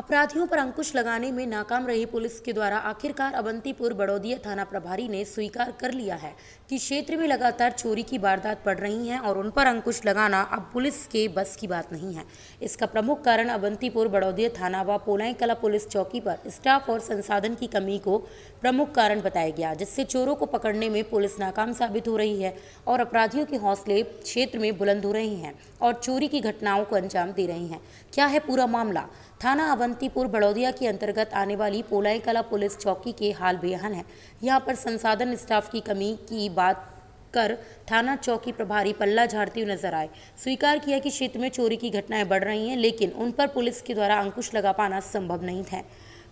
अपराधियों पर अंकुश लगाने में नाकाम रही पुलिस के द्वारा आखिरकार अवंतीपुर बड़ौदिया थाना प्रभारी ने स्वीकार कर लिया है कि क्षेत्र में लगातार चोरी की वारदात बढ़ रही हैं और उन पर अंकुश लगाना अब पुलिस के बस की बात नहीं है। इसका प्रमुख कारण अवंतीपुर बड़ौदिया थाना व पोलाई कला पुलिस चौकी पर स्टाफ और संसाधन की कमी को प्रमुख कारण बताया गया, जिससे चोरों को पकड़ने में पुलिस नाकाम साबित हो रही है और अपराधियों के हौसले क्षेत्र में बुलंद हो रहे हैं और चोरी की घटनाओं को अंजाम दे रहे हैं। क्या है पूरा मामला? थाना अवंतीपुर बड़ौदिया के अंतर्गत आने वाली पोलाई कला पुलिस चौकी के हाल बेहाल है। यहाँ पर संसाधन स्टाफ की कमी की बात कर थाना चौकी प्रभारी पल्ला झाड़ते हुए नजर आए। स्वीकार किया कि क्षेत्र में चोरी की घटनाएं बढ़ रही हैं, लेकिन उन पर पुलिस के द्वारा अंकुश लगा पाना संभव नहीं था।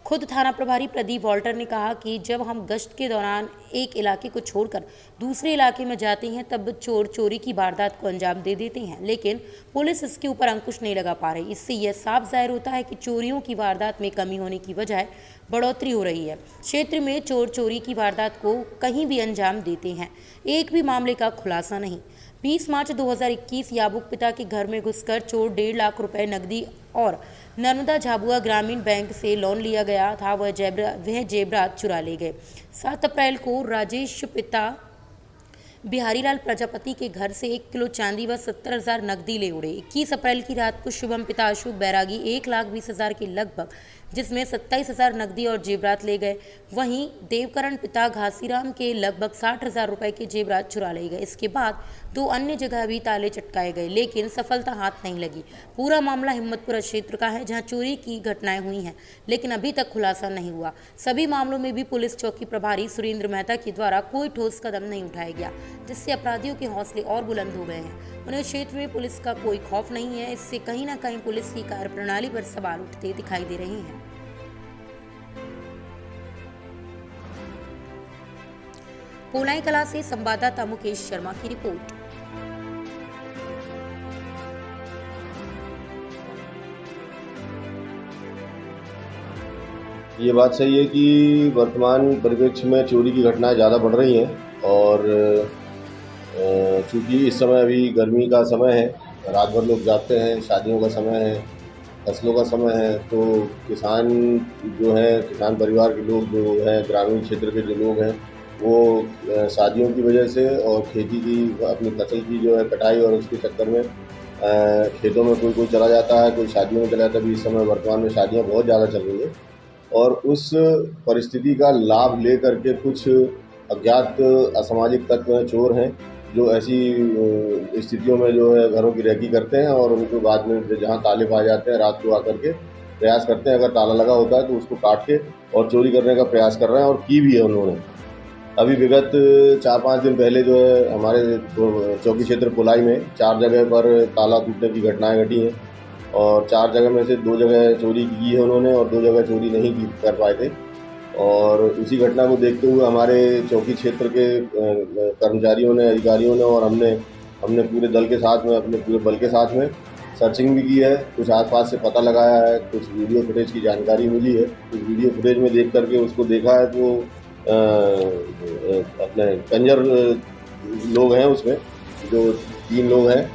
खुद थाना प्रभारी प्रदीप वॉल्टर ने कहा कि जब हम गश्त के दौरान एक इलाके को छोड़कर दूसरे इलाके में जाते हैं तब चोर चोरी की वारदात को अंजाम दे देते हैं, लेकिन पुलिस इसके ऊपर अंकुश नहीं लगा पा रही। इससे यह साफ जाहिर होता है कि चोरियों की वारदात में कमी होने की बजाय बढ़ोतरी हो रही है। क्षेत्र में चोर चोरी की वारदात को कहीं भी अंजाम देते हैं, एक भी मामले का खुलासा नहीं। 20 मार्च 2021 याबुक पिता के घर में घुसकर चोर 1.5 लाख रुपए नकदी और नर्मदा झाबुआ ग्रामीण बैंक से लोन लिया गया था, वह जेवरात चुरा ले गए। 7 अप्रैल को राजेश पिता बिहारीलाल प्रजापति के घर से 1 किलो चांदी व 70,000 नकदी ले उड़े। 21 अप्रैल की रात को शुभम पिता अशोक बैरागी 1,20,000 के लगभग, जिसमें 27,000 नकदी और जेवरात ले गए। वहीं देवकरण पिता घासीराम के लगभग 60,000 रुपए के जेवरात चुरा ले गए। इसके बाद 2 अन्य जगह भी ताले चटकाए गए, लेकिन सफलता हाथ नहीं लगी। पूरा मामला हिम्मतपुरा क्षेत्र का है, जहां चोरी की घटनाएं हुई हैं, लेकिन अभी तक खुलासा नहीं हुआ। सभी मामलों में भी पुलिस चौकी प्रभारी सुरेंद्र मेहता के द्वारा कोई ठोस कदम नहीं उठाया गया, जिससे अपराधियों के हौसले और बुलंद हो गए हैं। उन्हें क्षेत्र में पुलिस का कोई खौफ नहीं है। इससे कहीं ना कहीं पुलिस की कार्यप्रणाली पर सवाल उठते दिखाई दे रहे हैं। पोलाई कला से संवाददाता मुकेश शर्मा की रिपोर्ट। ये बात सही है कि वर्तमान परिप्रेक्ष्य में चोरी की घटनाएं ज़्यादा बढ़ रही हैं और चूँकि इस समय अभी गर्मी का समय है, रात भर लोग जागते हैं, शादियों का समय है, फसलों का समय है, तो किसान जो है, किसान परिवार के लोग जो हैं, ग्रामीण क्षेत्र के जो लोग हैं, वो शादियों की वजह से और खेती की अपनी फसल की जो है कटाई और उसके चक्कर में खेतों में कोई चला जाता है, कोई शादियों में चला जाता है। अभी इस समय वर्तमान में शादियाँ बहुत ज़्यादा चल रही हैं और उस परिस्थिति का लाभ ले करके कुछ अज्ञात असामाजिक तत्व हैं, चोर हैं, जो ऐसी स्थितियों में जो है घरों की रेकी करते हैं और उनको बाद में जहाँ ताले पाए जाते हैं रात को आकर के प्रयास करते हैं, अगर ताला लगा होता है तो उसको काट के और चोरी करने का प्रयास कर रहे हैं और की भी है उन्होंने। अभी विगत 4-5 दिन पहले जो है हमारे चौकी क्षेत्र पोलाई में 4 जगह पर ताला टूटने की घटनाएँ घटी हैं और 4 जगह में से 2 जगह चोरी की है उन्होंने और 2 जगह चोरी नहीं कर पाए थे। और उसी घटना को देखते हुए हमारे चौकी क्षेत्र के कर्मचारियों ने, अधिकारियों ने और हमने पूरे दल के साथ में, अपने पूरे बल के साथ में सर्चिंग भी की है, कुछ आसपास से पता लगाया है, कुछ वीडियो फुटेज की जानकारी मिली है। कुछ वीडियो फुटेज में देख करके उसको देखा है तो अपने कंजर लोग हैं उसमें, जो 3 लोग हैं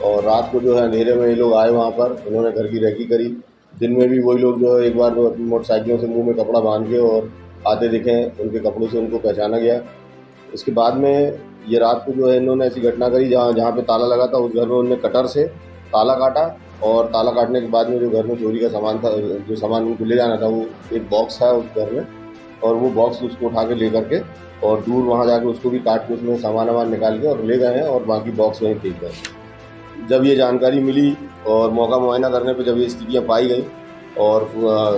और रात को जो है अंधेरे में ये लोग आए वहाँ पर, उन्होंने घर की रेकी करी। दिन में भी वही लोग जो है एक बार मोटरसाइकिलों से मुंह में कपड़ा बांध के और आते दिखे, उनके कपड़ों से उनको पहचाना गया। उसके बाद में ये रात को जो है इन्होंने ऐसी घटना करी जहाँ पे ताला लगा था, उस घर में उन्होंने कटर से ताला काटा और ताला काटने के बाद में जो घर में चोरी का सामान था, जो सामान उनको ले जाना था, वो एक बॉक्स था उस घर में और वो बॉक्स उसको उठा के ले करके और दूर वहाँ जाके उसको भी काट के उसमें सामान निकाल के और ले गए हैं और बाकी बॉक्स वहीं फेंक गए। जब ये जानकारी मिली और मौका मुआयना करने पे जब ये स्थितियाँ पाई गई और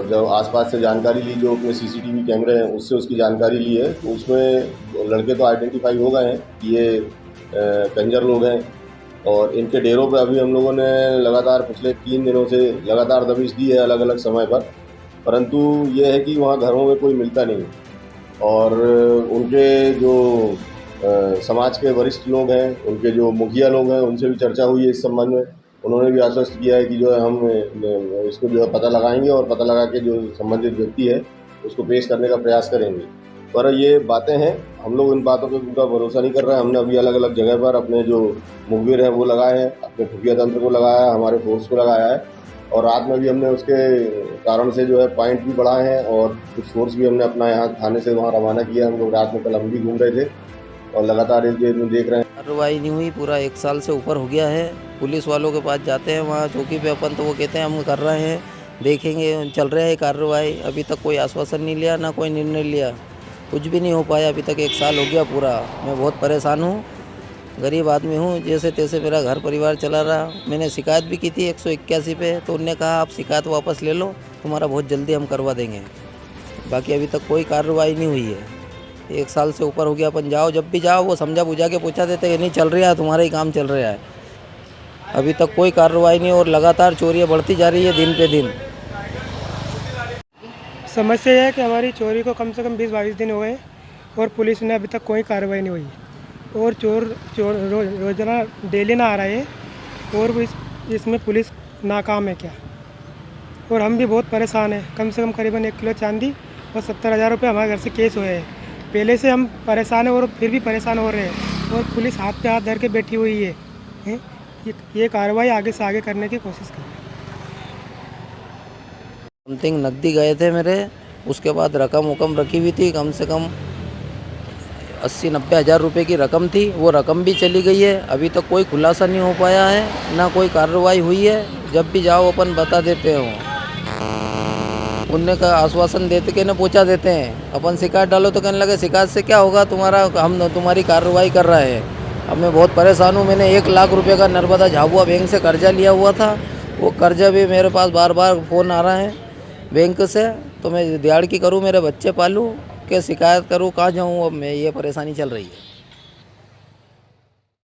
जब आसपास से जानकारी ली, जो अपने सीसीटीवी कैमरे हैं उससे उसकी जानकारी ली है, तो उसमें लड़के तो आइडेंटिफाई हो गए हैं कि ये कंजर लोग हैं और इनके डेरों पे अभी हम लोगों ने लगातार पिछले 3 दिनों से लगातार दबिश दी है अलग अलग समय पर, परंतु ये है कि वहाँ घरों में कोई मिलता नहीं और उनके जो समाज के वरिष्ठ लोग हैं, उनके जो मुखिया लोग हैं, उनसे भी चर्चा हुई है इस संबंध में। उन्होंने भी आश्वस्त किया है कि जो है हम इसको जो है पता लगाएंगे और पता लगा के जो संबंधित व्यक्ति है उसको पेश करने का प्रयास करेंगे। पर ये बातें हैं, हम लोग इन बातों पर पूरा भरोसा नहीं कर रहे हैं। हमने अभी अलग अलग जगह पर अपने जो मुखबिर हैं वो लगाए हैं, अपने खुफिया तंत्र को लगाया है, हमारे फोर्स को लगाया है और रात में भी हमने उसके कारण से जो है पॉइंट भी बढ़ाए हैं और कुछ फोर्स भी हमने अपना यहाँ थाने से वहाँ रवाना किया। हम लोग रात में कल हम भी घूम रहे थे और लगातार इस में देख रहे हैं। कार्रवाई नहीं हुई, पूरा 1 साल से ऊपर हो गया है। पुलिस वालों के पास जाते हैं वहाँ चौकी पे अपन, तो वो कहते हैं हम कर रहे हैं, देखेंगे, चल रहा है कार्रवाई। अभी तक कोई आश्वासन नहीं लिया, ना कोई निर्णय लिया, कुछ भी नहीं हो पाया अभी तक। 1 साल हो गया पूरा। मैं बहुत परेशान हूँ, गरीब आदमी हूँ, जैसे तैसे मेरा घर परिवार चला रहा। मैंने शिकायत भी की थी 181 पे, तो उनने कहा आप शिकायत वापस ले लो, तुम्हारा बहुत जल्दी हम करवा देंगे। बाकी अभी तक कोई कार्रवाई नहीं हुई है। 1 साल से ऊपर हो गया। अपन जाओ, जब भी जाओ वो समझा बुझा के पूछा देते कि नहीं चल रहा है, तुम्हारा ही काम चल रहा है। अभी तक कोई कार्रवाई नहीं और लगातार चोरियाँ बढ़ती जा रही है दिन पे दिन। समस्या यह है कि हमारी चोरी को कम से कम 20-22 दिन हो गए और पुलिस ने अभी तक कोई कार्रवाई नहीं हुई और चोर रोजाना डेली ना आ रहा है और इसमें पुलिस नाकाम है क्या। और हम भी बहुत परेशान हैं। कम से कम करीबन 1 किलो चांदी और 70,000 रुपये हमारे घर से केस हुए हैं। पहले से हम परेशान हैं और फिर भी परेशान हो रहे हैं और पुलिस हाथ पे हाथ धर के बैठी हुई है। ये कार्रवाई आगे से आगे करने की कोशिश करें। समथिंग नकदी गए थे मेरे, उसके बाद रकम रखी हुई थी, कम से कम 80-90 हज़ार रुपये की रकम थी, वो रकम भी चली गई है। अभी तक कोई खुलासा नहीं हो पाया है, ना कोई कार्रवाई हुई है। जब भी जाओ अपन बता देते हो, उनने का आश्वासन देते के ना पहुँचा देते हैं। अपन शिकायत डालो तो कहने लगे शिकायत से क्या होगा तुम्हारा, हम तुम्हारी कार्रवाई कर रहे हैं। अब मैं बहुत परेशान हूँ। मैंने 1 लाख रुपये का नर्मदा झाबुआ बैंक से कर्जा लिया हुआ था, वो कर्जा भी मेरे पास बार बार फ़ोन आ रहा है बैंक से। तो मैं दिहाड़ की करूँ, मेरे बच्चे पालूँ, कि शिकायत करूँ, कहाँ जाऊँ। अब मैं ये परेशानी चल रही है।